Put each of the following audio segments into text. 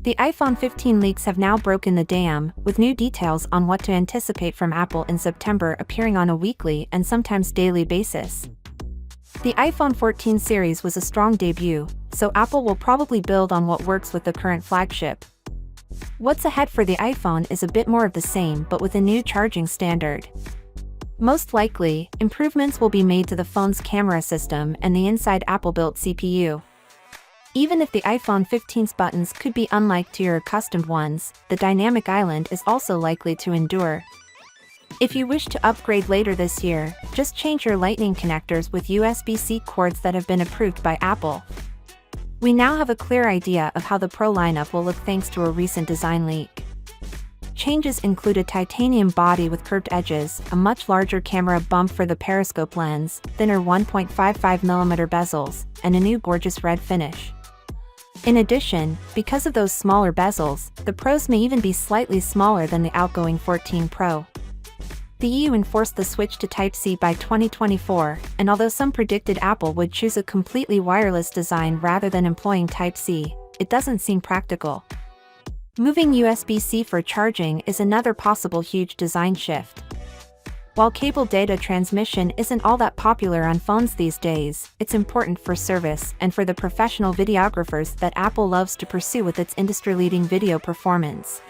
The iPhone 15 leaks have now broken the dam, with new details on what to anticipate from Apple in September appearing on a weekly and sometimes daily basis. The iPhone 14 series was a strong debut, so Apple will probably build on what works with the current flagship. What's ahead for the iPhone is a bit more of the same but with a new charging standard. Most likely, improvements will be made to the phone's camera system and the inside Apple-built CPU. Even if the iPhone 15's buttons could be unlike to your accustomed ones, the dynamic island is also likely to endure. If you wish to upgrade later this year, just change your Lightning connectors with USB-C cords that have been approved by Apple. We now have a clear idea of how the Pro lineup will look thanks to a recent design leak. Changes include a titanium body with curved edges, a much larger camera bump for the periscope lens, thinner 1.55mm bezels, and a new gorgeous red finish. In addition, because of those smaller bezels, the Pros may even be slightly smaller than the outgoing 14 Pro. The EU enforced the switch to Type-C by 2024, and although some predicted Apple would choose a completely wireless design rather than employing Type-C, it doesn't seem practical. Moving USB-C for charging is another possible huge design shift. While cable data transmission isn't all that popular on phones these days, it's important for service and for the professional videographers that Apple loves to pursue with its industry-leading video performance.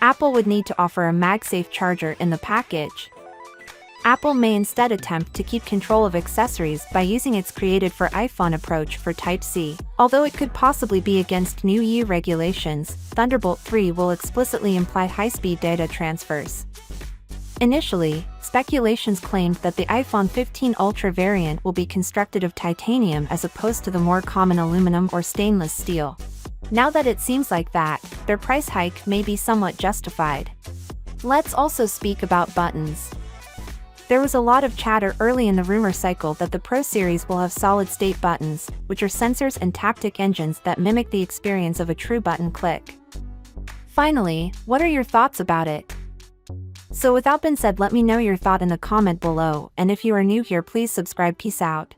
Apple would need to offer a MagSafe charger in the package. Apple may instead attempt to keep control of accessories by using its created for iPhone approach for Type-C. Although it could possibly be against new EU regulations, Thunderbolt 3 will explicitly imply high-speed data transfers. Initially, speculations claimed that the iPhone 15 Ultra variant will be constructed of titanium as opposed to the more common aluminum or stainless steel. Now that it seems like that, their price hike may be somewhat justified. Let's also speak about buttons. There was a lot of chatter early in the rumor cycle that the Pro series will have solid-state buttons, which are sensors and taptic engines that mimic the experience of a true button click. Finally, what are your thoughts about it? So without being said, let me know your thought in the comment below, and if you are new here, please subscribe. Peace out.